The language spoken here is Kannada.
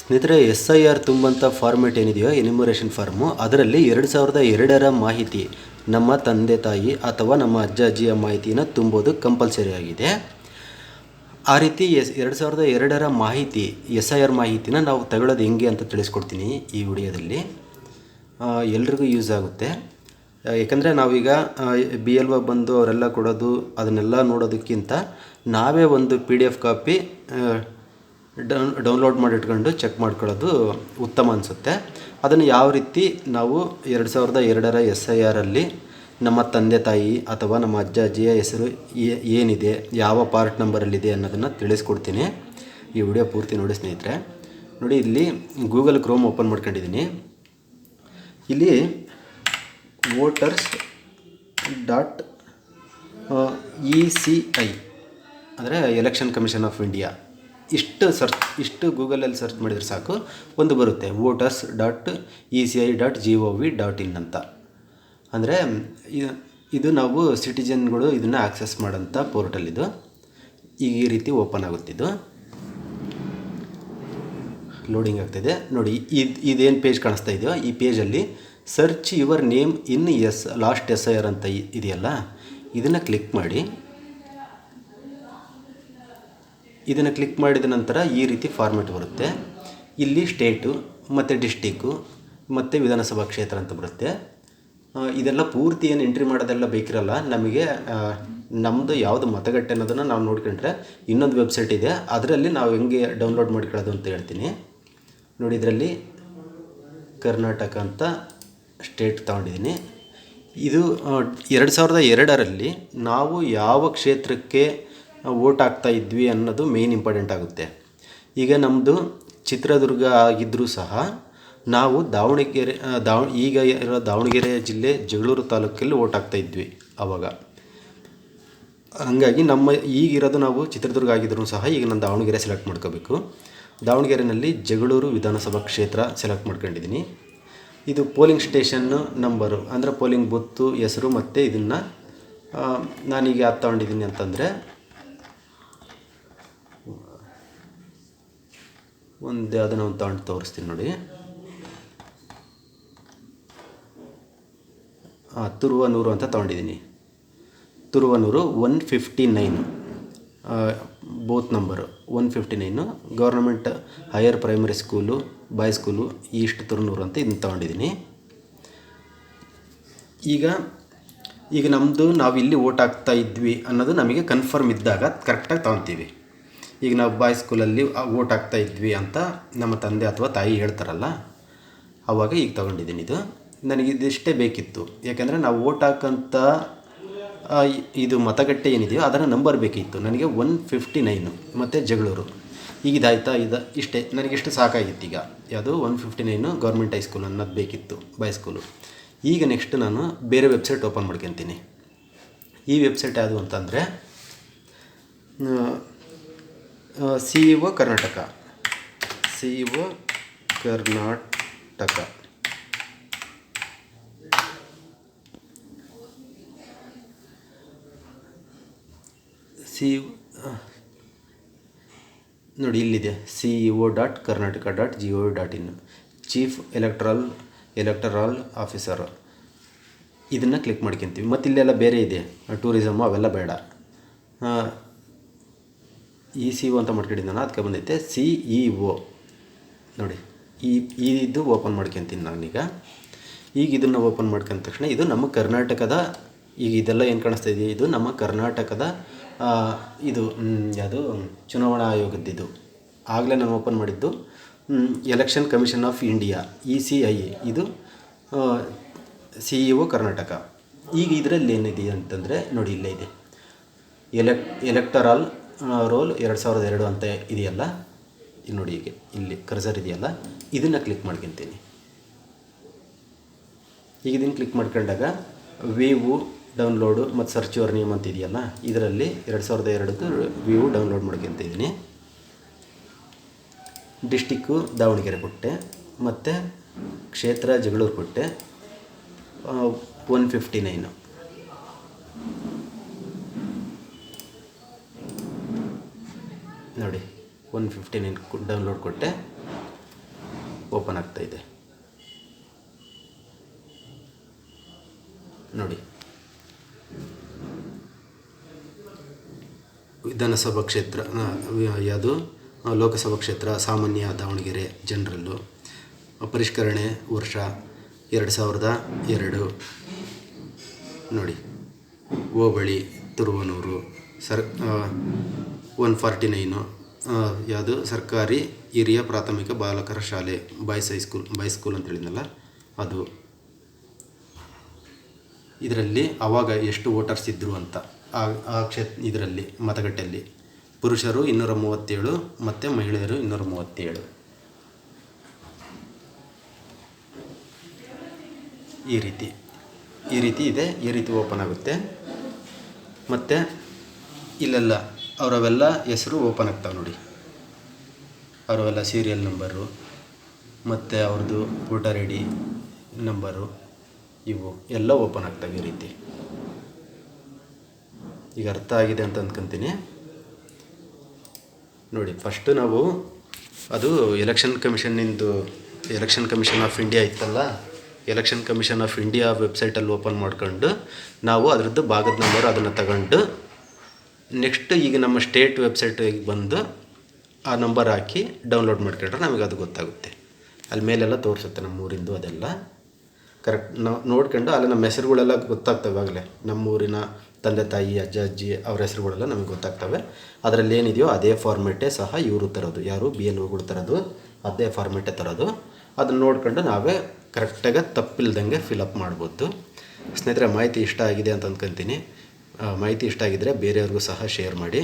ಸ್ನೇಹಿತರೆ, SIR ತುಂಬಂಥ ಫಾರ್ಮೆಟ್ ಏನಿದೆಯೋ ಎನ್ಯುಮರೇಷನ್ ಫಾರ್ಮು, ಅದರಲ್ಲಿ 2002ರ ಮಾಹಿತಿ, ನಮ್ಮ ತಂದೆ ತಾಯಿ ಅಥವಾ ನಮ್ಮ ಅಜ್ಜ ಅಜ್ಜಿಯ ಮಾಹಿತಿನ ತುಂಬೋದು ಕಂಪಲ್ಸರಿ ಆಗಿದೆ. ಆ ರೀತಿ 2002ರ ಮಾಹಿತಿ, SIR ಮಾಹಿತಿನ ನಾವು ತಗೊಳ್ಳೋದು ಹೆಂಗೆ ಅಂತ ತಿಳಿಸ್ಕೊಡ್ತೀನಿ ಈ ವಿಡಿಯೋದಲ್ಲಿ. ಎಲ್ರಿಗೂ ಯೂಸ್ ಆಗುತ್ತೆ. ಏಕೆಂದರೆ ನಾವೀಗ BLO ಬಂದು ಅವರೆಲ್ಲ ಕೊಡೋದು ಅದನ್ನೆಲ್ಲ ನೋಡೋದಕ್ಕಿಂತ ನಾವೇ ಒಂದು PDF ಕಾಪಿ ಡೌನ್ಲೋಡ್ ಮಾಡಿಟ್ಕೊಂಡು ಚೆಕ್ ಮಾಡ್ಕೊಳ್ಳೋದು ಉತ್ತಮ ಅನಿಸುತ್ತೆ. ಅದನ್ನು ಯಾವ ರೀತಿ ನಾವು 2002ರ SIRಲ್ಲಿ ನಮ್ಮ ತಂದೆ ತಾಯಿ ಅಥವಾ ನಮ್ಮ ಅಜ್ಜ ಅಜ್ಜಿಯ ಹೆಸರು ಏನಿದೆ, ಯಾವ ಪಾರ್ಟ್ ನಂಬರಲ್ಲಿದೆ ಅನ್ನೋದನ್ನು ತಿಳಿಸ್ಕೊಡ್ತೀನಿ. ಈ ವಿಡಿಯೋ ಪೂರ್ತಿ ನೋಡಿ ಸ್ನೇಹಿತರೆ. ನೋಡಿ, ಇಲ್ಲಿ ಗೂಗಲ್ ಕ್ರೋಮ್ ಓಪನ್ ಮಾಡ್ಕೊಂಡಿದ್ದೀನಿ. ಇಲ್ಲಿ voters.eci ಅಂದರೆ ಎಲೆಕ್ಷನ್ ಕಮಿಷನ್ ಆಫ್ ಇಂಡಿಯಾ, ಇಷ್ಟು ಗೂಗಲಲ್ಲಿ ಸರ್ಚ್ ಮಾಡಿದರೆ ಸಾಕು, ಒಂದು ಬರುತ್ತೆ voters.eci.gov.in ಅಂತ. ಅಂದರೆ ಇದು ನಾವು ಸಿಟಿಜನ್ಗಳು ಇದನ್ನು ಆಕ್ಸೆಸ್ ಮಾಡೋಂಥ ಪೋರ್ಟಲ್. ಇದು ಈ ರೀತಿ ಓಪನ್ ಆಗುತ್ತಿದ್ದು ಲೋಡಿಂಗ್ ಆಗ್ತಾಯಿದೆ. ನೋಡಿ, ಇದೇನು ಪೇಜ್ ಕಾಣಿಸ್ತಾ ಇದೆಯೋ ಈ ಪೇಜಲ್ಲಿ search your name in last SIR ಅಂತ ಇದೆಯಲ್ಲ, ಇದನ್ನು ಕ್ಲಿಕ್ ಮಾಡಿ. ಇದನ್ನು ಕ್ಲಿಕ್ ಮಾಡಿದ ನಂತರ ಈ ರೀತಿ ಫಾರ್ಮೆಟ್ ಬರುತ್ತೆ. ಇಲ್ಲಿ ಸ್ಟೇಟು ಮತ್ತು ಡಿಸ್ಟಿಕ್ಕು ಮತ್ತು ವಿಧಾನಸಭಾ ಕ್ಷೇತ್ರ ಅಂತ ಬರುತ್ತೆ. ಇದೆಲ್ಲ ಪೂರ್ತಿ ಏನು ಎಂಟ್ರಿ ಮಾಡೋದೆಲ್ಲ ಬೇಕಿರಲ್ಲ. ನಮಗೆ ನಮ್ಮದು ಯಾವುದು ಮತಗಟ್ಟೆ ಅನ್ನೋದನ್ನು ನಾವು ನೋಡ್ಕೊಂಡ್ರೆ ಇನ್ನೊಂದು ವೆಬ್ಸೈಟ್ ಇದೆ, ಅದರಲ್ಲಿ ನಾವು ಹೆಂಗೆ ಡೌನ್ಲೋಡ್ ಮಾಡ್ಕೊಳ್ಳೋದು ಅಂತ ಹೇಳ್ತೀನಿ. ನೋಡಿ, ಇದರಲ್ಲಿ ಕರ್ನಾಟಕ ಅಂತ ಸ್ಟೇಟ್ ತೊಗೊಂಡಿದ್ದೀನಿ. ಇದು 2002ರಲ್ಲಿ ನಾವು ಯಾವ ಕ್ಷೇತ್ರಕ್ಕೆ ವೋಟ್ ಹಾಕ್ತಾ ಇದ್ವಿ ಅನ್ನೋದು ಮೇಯ್ನ್ ಇಂಪಾರ್ಟೆಂಟ್ ಆಗುತ್ತೆ. ಈಗ ನಮ್ಮದು ಚಿತ್ರದುರ್ಗ ಆಗಿದ್ದರೂ ಸಹ ನಾವು ಈಗ ಇರೋ ದಾವಣಗೆರೆ ಜಿಲ್ಲೆ ಜಗಳೂರು ತಾಲೂಕಲ್ಲಿ ವೋಟ್ ಹಾಕ್ತಾ ಇದ್ವಿ ಆವಾಗ. ಹಾಗಾಗಿ ಈಗಿರೋದು ನಾವು ಚಿತ್ರದುರ್ಗ ಆಗಿದ್ರೂ ಸಹ ಈಗ ನಾನು ದಾವಣಗೆರೆ ಸೆಲೆಕ್ಟ್ ಮಾಡ್ಕೋಬೇಕು. ದಾವಣಗೆರೆಯಲ್ಲಿ ಜಗಳೂರು ವಿಧಾನಸಭಾ ಕ್ಷೇತ್ರ ಸೆಲೆಕ್ಟ್ ಮಾಡ್ಕೊಂಡಿದ್ದೀನಿ. ಇದು ಪೋಲಿಂಗ್ ಸ್ಟೇಷನ್ನು ನಂಬರು, ಅಂದರೆ ಪೋಲಿಂಗ್ ಬೂತು ಹೆಸರು, ಮತ್ತು ಇದನ್ನು ನಾನೀಗ ಯಾವ್ದು ತೊಗೊಂಡಿದ್ದೀನಿ ಅಂತಂದರೆ ಅದನ್ನು ತೊಗೊಂಡು ತೋರಿಸ್ತೀನಿ ನೋಡಿ. ತುರುವನೂರು ಅಂತ ತೊಗೊಂಡಿದ್ದೀನಿ. ತುರುವನೂರು 159 ಬೂತ್ ನಂಬರು 159, government higher primary school, boy school, east Turunuru ಅಂತ ಇದನ್ನು ತೊಗೊಂಡಿದ್ದೀನಿ. ಈಗ ನಾವು ಇಲ್ಲಿ ವೋಟ್ ಹಾಕ್ತಾ ಇದ್ವಿ ಅನ್ನೋದು ನಮಗೆ ಕನ್ಫರ್ಮ್ ಇದ್ದಾಗ ಕರೆಕ್ಟಾಗಿ ತೊಗೊತೀವಿ. ಈಗ ನಾವು ಬಾಯ್ ಸ್ಕೂಲಲ್ಲಿ ವೋಟ್ ಹಾಕ್ತಾ ಇದ್ವಿ ಅಂತ ನಮ್ಮ ತಂದೆ ಅಥವಾ ತಾಯಿ ಹೇಳ್ತಾರಲ್ಲ, ಆವಾಗ ಈಗ ತೊಗೊಂಡಿದ್ದೀನಿ. ಇದು ನನಗೆ ಇದಿಷ್ಟೇ ಬೇಕಿತ್ತು. ಯಾಕೆಂದರೆ ನಾವು ವೋಟ್ ಹಾಕೋಂಥ ಇದು ಮತಗಟ್ಟೆ ಏನಿದೆಯೋ ಅದರ ನಂಬರ್ ಬೇಕಿತ್ತು ನನಗೆ 159 ಮತ್ತು ಜಗಳೂರು. ಈಗ ಇದಾಯ್ತಾ, ಇಷ್ಟೇ ನನಗಿಷ್ಟು ಸಾಕಾಗಿತ್ತು. ಈಗ ಯಾವುದು 159 ಗೌರ್ಮೆಂಟ್ ಹೈಸ್ಕೂಲ್ ಅನ್ನೋದು ಬೇಕಿತ್ತು, ಬಾಯ್ ಸ್ಕೂಲು. ಈಗ ನೆಕ್ಸ್ಟ್ ನಾನು ಬೇರೆ ವೆಬ್ಸೈಟ್ ಓಪನ್ ಮಾಡ್ಕೊತೀನಿ. ಈ ವೆಬ್ಸೈಟ್ ಯಾವುದು ಅಂತಂದರೆ CEO ಕರ್ನಾಟಕ. ನೋಡಿ, ಇಲ್ಲಿದೆ ceo.karnataka.gov.in, ಚೀಫ್ ಎಲೆಕ್ಟರಲ್ ಆಫೀಸರ್. ಇದನ್ನು ಕ್ಲಿಕ್ ಮಾಡ್ಕೊತೀವಿ. ಮತ್ತು ಇಲ್ಲೆಲ್ಲ ಬೇರೆ ಇದೆ, ಟೂರಿಸಮು ಅವೆಲ್ಲ ಬೇಡ. ECO ಅಂತ ಮಾಡ್ಕೊಂಡಿದ್ದಾನೆ, ಅದಕ್ಕೆ ಬಂದೈತೆ CEO. ನೋಡಿ, ಇದು ಓಪನ್ ಮಾಡ್ಕೊತೀನಿ ನಾನೀಗ. ಈಗ ಇದನ್ನು ಓಪನ್ ಮಾಡ್ಕೊಂಡ ತಕ್ಷಣ ಇದು ನಮ್ಮ ಕರ್ನಾಟಕದ, ಈಗ ಇದೆಲ್ಲ ಏನು ಕಾಣಿಸ್ತಾ ಇದೆಯಾ, ಇದು ನಮ್ಮ ಕರ್ನಾಟಕದ ಇದು ಯಾವುದು ಚುನಾವಣಾ ಆಯೋಗದ್ದು. ಆಗಲೇ ನಾನು ಓಪನ್ ಮಾಡಿದ್ದು election commission of India, ECI. ಇದು CEO ಕರ್ನಾಟಕ. ಈಗ ಇದರಲ್ಲಿ ಏನಿದೆ ಅಂತಂದರೆ ನೋಡಿ, ಇಲ್ಲೇ ಇದೆ ಎಲೆಕ್ಟರಲ್ ರೋಲ್ 2002 ಅಂತ ಇದೆಯಲ್ಲ, ಇದು ನೋಡಿ, ಈಗ ಇಲ್ಲಿ ಕರ್ಸರ್ ಇದೆಯಲ್ಲ, ಇದನ್ನು ಕ್ಲಿಕ್ ಮಾಡ್ಕೊತೀನಿ. ಈಗ ಇದನ್ನು ಕ್ಲಿಕ್ ಮಾಡ್ಕೊಂಡಾಗ ವ್ಯೂ ಡೌನ್ಲೋಡು ಮತ್ತು ಸರ್ಚ್ ಯುವರ್ ನೇಮ್ ಅಂತ ಇದೆಯಲ್ಲ, ಇದರಲ್ಲಿ 2002ದ್ದು ವ್ಯೂ ಡೌನ್ಲೋಡ್ ಮಾಡ್ಕೊತಿದ್ದೀನಿ. ಡಿಸ್ಟಿಕ್ಕು ದಾವಣಗೆರೆ ಕೊಟ್ಟೆ, ಮತ್ತು ಕ್ಷೇತ್ರ ಜಗಳೂರು ಕೊಟ್ಟೆ. 159 ನೋಡಿ, 159 ಡೌನ್ಲೋಡ್ ಕೊಟ್ಟೆ. ಓಪನ್ ಆಗ್ತಾಯಿದೆ ನೋಡಿ. ವಿಧಾನಸಭಾ ಕ್ಷೇತ್ರ ಯಾವುದು, ಲೋಕಸಭಾ ಕ್ಷೇತ್ರ ಸಾಮಾನ್ಯ ದಾವಣಗೆರೆ ಜನರಲ್ಲು, ಪರಿಷ್ಕರಣೆ ವರ್ಷ 2002 ನೋಡಿ. ಹೋಬಳಿ ತುರುವನೂರು 149 ಯಾವುದು ಸರ್ಕಾರಿ ಹಿರಿಯ ಪ್ರಾಥಮಿಕ ಬಾಲಕರ ಶಾಲೆ ಬಾಯ್ಸ್ ಸ್ಕೂಲ್ ಅಂತ ಹೇಳಿದ್ನಲ್ಲ ಅದು. ಇದರಲ್ಲಿ ಆವಾಗ ಎಷ್ಟು ವೋಟರ್ಸ್ ಇದ್ದರು ಅಂತ ಆ ಇದರಲ್ಲಿ ಮತಗಟ್ಟೆಯಲ್ಲಿ ಪುರುಷರು 237 ಮತ್ತು ಮಹಿಳೆಯರು 237. ಈ ರೀತಿ ಇದೆ. ಈ ರೀತಿ ಓಪನ್ ಆಗುತ್ತೆ. ಮತ್ತು ಇಲ್ಲೆಲ್ಲ ಅವರವೆಲ್ಲ ಹೆಸರು ಓಪನ್ ಆಗ್ತಾವೆ ನೋಡಿ. ಅವರವೆಲ್ಲ ಸೀರಿಯಲ್ ನಂಬರು ಮತ್ತು ಅವ್ರದ್ದು ವೋಟರ್ ಐ ಡಿ ನಂಬರು ಇವು ಎಲ್ಲ ಓಪನ್ ಆಗ್ತವೆ ಈ ರೀತಿ. ಈಗ ಅರ್ಥ ಆಗಿದೆ ಅಂತ ಅಂದ್ಕೊತೀನಿ ನೋಡಿ. ಫಸ್ಟು ನಾವು ಅದು ಎಲೆಕ್ಷನ್ ಕಮಿಷನ್ ಆಫ್ ಇಂಡಿಯಾ ಇತ್ತಲ್ಲ, ಎಲೆಕ್ಷನ್ ಕಮಿಷನ್ ಆಫ್ ಇಂಡಿಯಾ ವೆಬ್ಸೈಟಲ್ಲಿ ಓಪನ್ ಮಾಡ್ಕೊಂಡು ನಾವು ಅದರದ್ದು ಭಾಗದ ನಂಬರ್ ಅದನ್ನು ತಗೊಂಡು ನೆಕ್ಸ್ಟ್ ಈಗ ನಮ್ಮ ಸ್ಟೇಟ್ ವೆಬ್ಸೈಟಿಗೆ ಬಂದು ಆ ನಂಬರ್ ಹಾಕಿ ಡೌನ್ಲೋಡ್ ಮಾಡ್ಕೊಂಡ್ರೆ ನಮಗೆ ಅದು ಗೊತ್ತಾಗುತ್ತೆ. ಅಲ್ಲಿ ಮೇಲೆಲ್ಲ ತೋರಿಸುತ್ತೆ ನಮ್ಮ ಊರಿಂದು ಅದೆಲ್ಲ ಕರೆಕ್ಟ್ ನಾವು ನೋಡ್ಕೊಂಡು ಅಲ್ಲಿ ನಮ್ಮ ಹೆಸರುಗಳೆಲ್ಲ ಗೊತ್ತಾಗ್ತವೆ. ಆಗಲೇ ನಮ್ಮೂರಿನ ತಂದೆ ತಾಯಿ ಅಜ್ಜ ಅಜ್ಜಿ ಅವ್ರ ಹೆಸರುಗಳೆಲ್ಲ ನಮಗೆ ಗೊತ್ತಾಗ್ತವೆ. ಅದರಲ್ಲಿ ಏನಿದೆಯೋ ಅದೇ ಫಾರ್ಮೇಟೇ ಸಹ ಇವರು ತರೋದು, ಯಾರು BLOಗಳು ತರೋದು ಅದೇ ಫಾರ್ಮೇಟೇ ತರೋದು. ಅದನ್ನು ನೋಡ್ಕೊಂಡು ನಾವೇ ಕರೆಕ್ಟಾಗಿ ತಪ್ಪಿಲ್ದಂಗೆ ಫಿಲಪ್ ಮಾಡ್ಬೋದು. ಸ್ನೇಹಿತರೆ, ಮಾಹಿತಿ ಇಷ್ಟ ಆಗಿದೆ ಅಂತ ಅಂದ್ಕೊತೀನಿ. ಮಾಹಿತಿ ಇಷ್ಟ ಆಗಿದ್ದರೆ ಬೇರೆಯವ್ರಿಗೂ ಸಹ ಶೇರ್ ಮಾಡಿ.